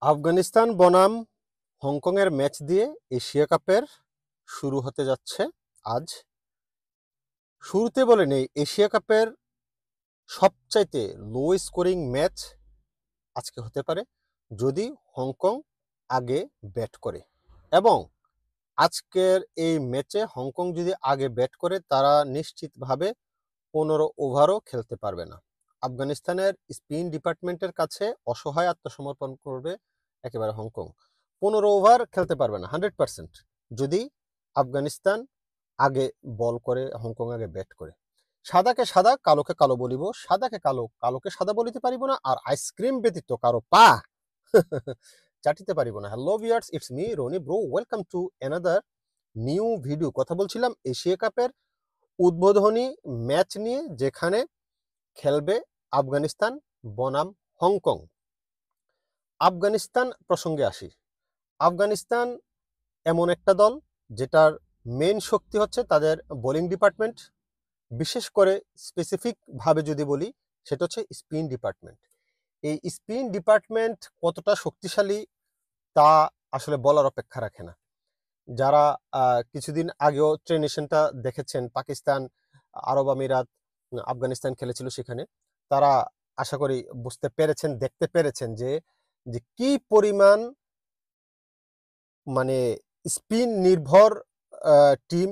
আফগানিস্তান বনাম হংকংয়ের ম্যাচ দিয়ে এশিয়া কাপের শুরু হতে যাচ্ছে আজ। শুরুতে বলে নেই, এশিয়া কাপের সবচাইতে লো স্কোরিং ম্যাচ আজকে হতে পারে যদি হংকং আগে ব্যাট করে। এবং আজকের এই ম্যাচে হংকং যদি আগে ব্যাট করে তারা নিশ্চিতভাবে 15 ওভারও খেলতে পারবে না। আফগানিস্তানের স্পিন ডিপার্টমেন্টের কাছে অসহায় আত্মসমর্পণ করবে একেবারে হংকং। 15 ওভার খেলতে পারবে না 100% যদি আফগানিস্তান আগে বল করে, হংকং আগে ব্যাট করে। সাদাকে সাদা কালোকে কালো বলিব, সাদাকে কালো কালোকে সাদা বলিতে পারিব না, আর আইসক্রিম ব্যতীত কারো পা চাটিতে পারিব না। Hello viewers, it's me Roni bro, welcome to another new video. কথা বলছিলাম এশিয়া কাপের উদ্বোধনী ম্যাচ নিয়ে, যেখানে খেলবে আফগানিস্তান বনাম হংকং। আফগানিস্তান প্রসঙ্গে আসি। আফগানিস্তান এমন একটা দল যেটার মেন শক্তি হচ্ছে তাদের বোলিং ডিপার্টমেন্ট। বিশেষ করে স্পেসিফিকভাবে যদি বলি, সেটা হচ্ছে স্পিন ডিপার্টমেন্ট। এই স্পিন ডিপার্টমেন্ট কতটা শক্তিশালী তা আসলে বলার অপেক্ষা রাখে না। যারা কিছুদিন আগেও ট্রেনেশনটা দেখেছেন, পাকিস্তান, আরব আমিরাত, আফগানিস্তান খেলেছিল, সেখানে তারা আশা করি বুঝতে পেরেছেন, দেখতে পেরেছেন যে কি পরিমাণ মানে স্পিন নির্ভর টিম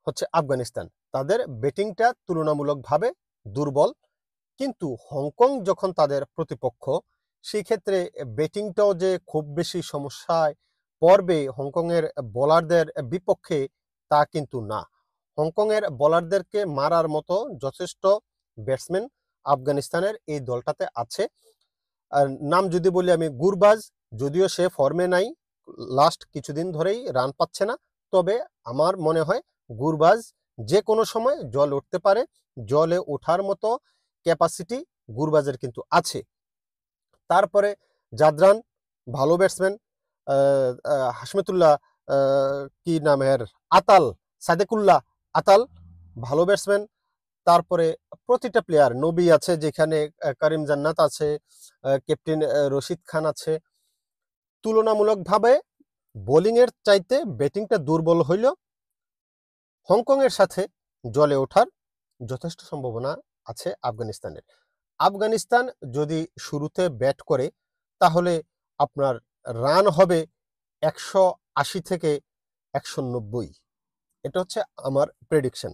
হচ্ছে আফগানিস্তান। তাদের ব্যাটিংটা তুলনামূলকভাবে দুর্বল, কিন্তু হংকং যখন তাদের প্রতিপক্ষ, সেই ক্ষেত্রে ব্যাটিংটাও যে খুব বেশি সমস্যায় পড়বে হংকংয়ের বোলারদের বিপক্ষে তা কিন্তু না। হংকংয়ের বোলারদেরকে মারার মতো যথেষ্ট ব্যাটসম্যান আফগানিস্তানের এই দলটাতে আছে। আর নাম যদি বলি আমি, গুরবাজ, যদিও সে ফর্মে নাই, লাস্ট কিছুদিন ধরেই রান পাচ্ছে না, তবে আমার মনে হয় গুরবাজ যে কোনো সময় জলে উঠতে পারে। জলে ওঠার মতো ক্যাপাসিটি গুরবাজের কিন্তু আছে। তারপরে জাদরান, ভালো ব্যাটসম্যান। হাসমেতুল্লাহ, কি নামের, আতাল, সাদেকুল্লাহ আতাল, ভালো ব্যাটসম্যান। তারপরে প্রতিটা প্লেয়ার, নবী আছে, যেখানে করিম জান্নাত আছে, ক্যাপ্টেন রশিদ খান আছে। তুলনামূলকভাবে বোলিংয়ের চাইতে ব্যাটিংটা দুর্বল হইলেও হংকংয়ের সাথে জলে ওঠার যথেষ্ট সম্ভাবনা আছে আফগানিস্তানের। আফগানিস্তান যদি শুরুতে ব্যাট করে, তাহলে আপনার রান হবে 180 থেকে 190। এটা হচ্ছে আমার প্রেডিকশন।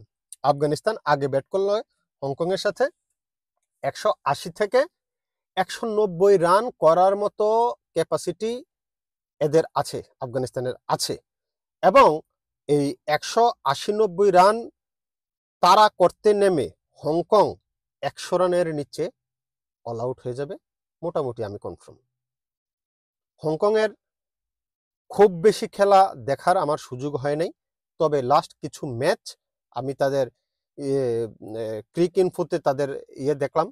আফগানিস্তান আগে ব্যাট করলে হংকংয়ের সাথে 180 থেকে 190 রান করার মতো ক্যাপাসিটি এদের আছে, আফগানিস্তানের আছে। এবং এই 180-90 রান তারা করতে নেমে হংকং 100 রানের নিচে অল আউট হয়ে যাবে, মোটামুটি আমি কনফার্ম। হংকংয়ের খুব বেশি খেলা দেখার আমার সুযোগ হয় নাই, তবে লাস্ট কিছু ম্যাচ আমি তাদের ক্রিক ইনফোতে তাদের দেখলাম,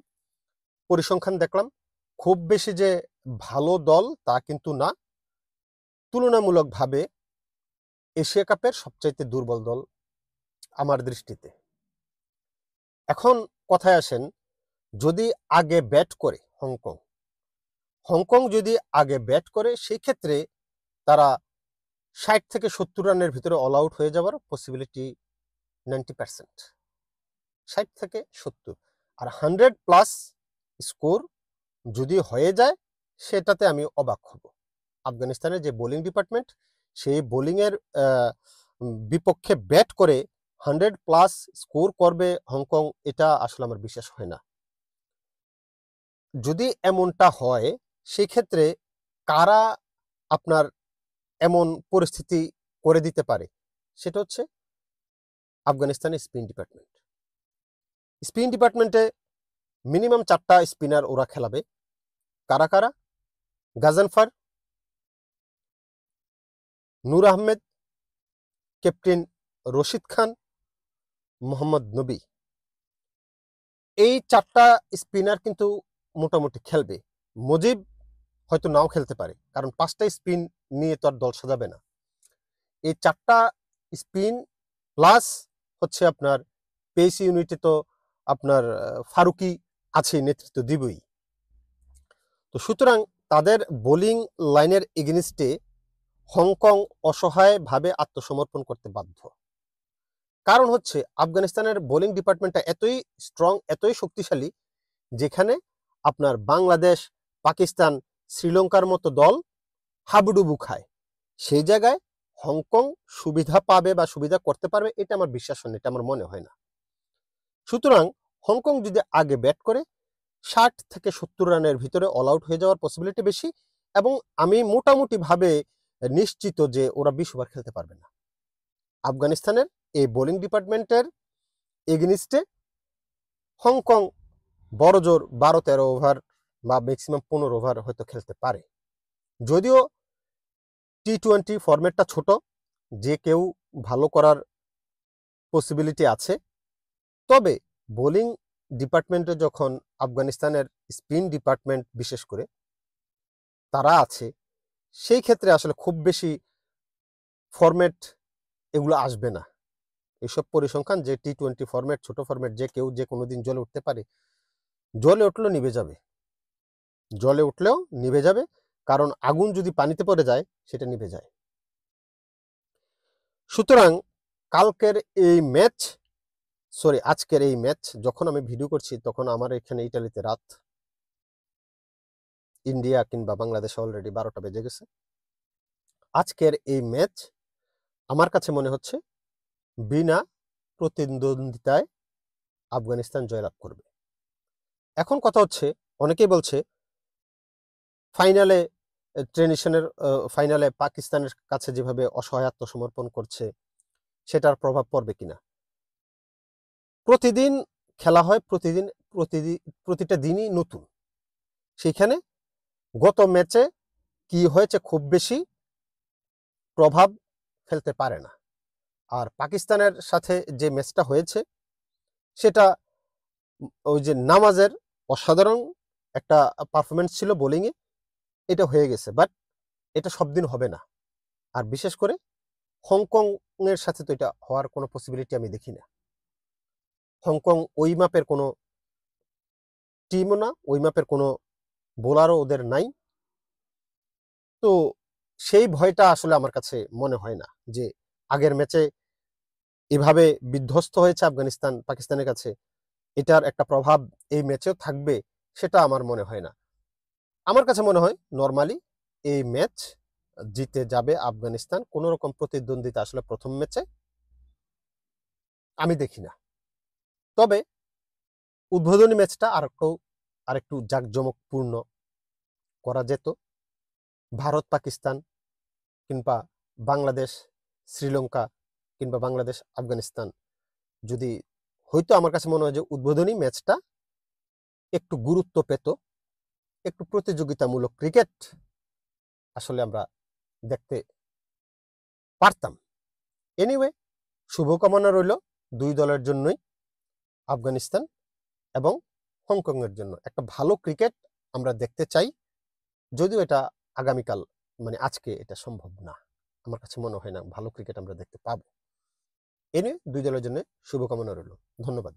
পরিসংখ্যান দেখলাম। খুব বেশি যে ভালো দল তা কিন্তু না, তুলনামূলকভাবে এশিয়া কাপের সবচাইতে দুর্বল দল আমার দৃষ্টিতে। এখন কথায় আসেন, যদি আগে ব্যাট করে হংকং যদি আগে ব্যাট করে, সেই ক্ষেত্রে তারা 60 থেকে 70 রানের ভিতরে অল আউট হয়ে যাওয়ার পসিবিলিটি 90%। 60 থেকে 70 আর 100+ স্কোর যদি হয়ে যায়, সেটাতে আমি অবাক হব। আফগানিস্তানের যে বোলিং ডিপার্টমেন্ট, সেই বোলিংয়ের বিপক্ষে ব্যাট করে 100+ স্কোর করবে হংকং, এটা আসলে আমার বিশ্বাস হয় না। যদি এমনটা হয়, সেক্ষেত্রে কারা আপনার এমন পরিস্থিতি করে দিতে পারে, সেটা হচ্ছে আফগানিস্তানের স্পিন ডিপার্টমেন্ট। স্পিন ডিপার্টমেন্টে মিনিমাম 4টা স্পিনার ওরা খেলাবে। কারা কারা? গাজনফার, নূর আহমেদ, ক্যাপ্টেন রশিদ খান, মোহাম্মদ নবী। এই 4টা স্পিনার কিন্তু মোটামুটি খেলবে। মুজিব হয়তো নাও খেলতে পারে, কারণ 5টা স্পিন নিয়ে তো আর দল সাজাবে না। এই 4টা স্পিন প্লাস হচ্ছে আপনার পেস ইউনিটে তো আপনার ফারুকি আছে, নেতৃত্ব দিবই। তো সুতরাং তাদের বোলিং লাইনের এগেনিস্টে হংকং অসহায়ভাবে আত্মসমর্পণ করতে বাধ্য। কারণ হচ্ছে আফগানিস্তানের বোলিং ডিপার্টমেন্টটা এতই স্ট্রং, এতই শক্তিশালী, যেখানে আপনার বাংলাদেশ, পাকিস্তান, শ্রীলঙ্কার মতো দল হাবুডুবু খায়। সেই জায়গায় হংকং সুবিধা পাবে বা সুবিধা করতে পারবে, এটা আমার বিশ্বাস হয় না, এটা আমার মনে হয় না। সুতরাং হংকং যদি আগে ব্যাট করে 60 থেকে 70 রানের ভিতরে অল আউট হয়ে যাওয়ার পসিবিলিটি বেশি, এবং আমি মোটামুটিভাবে নিশ্চিত যে ওরা 20 ওভার খেলতে পারবে না। আফগানিস্তানের এই বোলিং ডিপার্টমেন্টের এগেনিস্টে হংকং বড়জোর 12-13 ওভার বা ম্যাক্সিমাম 15 ওভার হয়তো খেলতে পারে। যদিও টি-20 ফরম্যাটটা ছোট, যে কেউ ভালো করার পসিবিলিটি আছে, তবে বোলিং ডিপার্টমেন্টে যখন আফগানিস্তানের স্পিন ডিপার্টমেন্ট বিশেষ করে তারা আছে, সেই ক্ষেত্রে আসলে খুব বেশি ফরম্যাট এগুলো আসবে না। এইসব পরিসংখ্যান যে টি-20 ফরম্যাট, ছোট ফরম্যাট, যে কেউ যে কোনো দিন জ্বলে উঠতে পারে, জ্বলে উঠলেও নিভে যাবে, জ্বলে উঠলেও নিভে যাবে, কারণ আগুন যদি পানিতে পড়ে যায় সেটা নিভে যায়। সুতরাং কালকের এই ম্যাচ, আজকের এই ম্যাচ যখন আমি ভিডিও করছি তখন আমার এখানে ইটালিতে রাত, ইন্ডিয়া কিংবা বাংলাদেশে অলরেডি 12টা বেজে গেছে। আজকের এই ম্যাচ আমার কাছে মনে হচ্ছে বিনা প্রতিদ্বন্দ্বিতায় আফগানিস্তান জয়লাভ করবে। এখন কথা হচ্ছে, অনেকেই বলছে ফাইনালে ফাইনালে পাকিস্তানের কাছে যেভাবে অসহায় আত্মসমর্পণ করছে সেটার প্রভাব পড়বে কিনা। প্রতিদিন খেলা হয়, প্রতিটা দিনই নতুন। সেইখানে গত ম্যাচে কি হয়েছে খুব বেশি প্রভাব ফেলতে পারে না। আর পাকিস্তানের সাথে যে ম্যাচটা হয়েছে সেটা ওই যে নামাজের অসাধারণ একটা পারফরমেন্স ছিল বোলিংয়ে, এটা হয়ে গেছে, বাট এটা সব দিন হবে না। আর বিশেষ করে হংকং এর সাথে তো এটা হওয়ার কোনো পসিবিলিটি আমি দেখি না। হংকং ওই মাপের কোনো টিমও না, ওই মাপের কোনো বোলারও ওদের নাই। তো সেই ভয়টা আসলে আমার কাছে মনে হয় না যে আগের ম্যাচে এভাবে বিধ্বস্ত হয়েছে আফগানিস্তান পাকিস্তানের কাছে, এটার একটা প্রভাব এই ম্যাচেও থাকবে, সেটা আমার মনে হয় না। আমার কাছে মনে হয় নর্মালি এই ম্যাচ জিতে যাবে আফগানিস্তান। কোনো রকম প্রতিদ্বন্দ্বিতা আসলে প্রথম ম্যাচে আমি দেখি না। তবে উদ্বোধনী ম্যাচটা আরেকটু জাঁকজমকপূর্ণ করা যেত। ভারত পাকিস্তান কিংবা বাংলাদেশ শ্রীলঙ্কা কিংবা বাংলাদেশ আফগানিস্তান যদি হয়তো, আমার কাছে মনে হয় যে উদ্বোধনী ম্যাচটা একটু গুরুত্ব পেত, একটু প্রতিযোগিতামূলক ক্রিকেট আসলে আমরা দেখতে পারতাম। এনিওয়ে, শুভকামনা রইল দুই দলের জন্যই, আফগানিস্তান এবং হংকং এর জন্য একটা ভালো ক্রিকেট আমরা দেখতে চাই। যদিও এটা আগামীকাল মানে আজকে এটা সম্ভব না, আমার কাছে মনে হয় না ভালো ক্রিকেট আমরা দেখতে পাবো। এনে দুই দলের জন্য শুভকামনা রইল। ধন্যবাদ।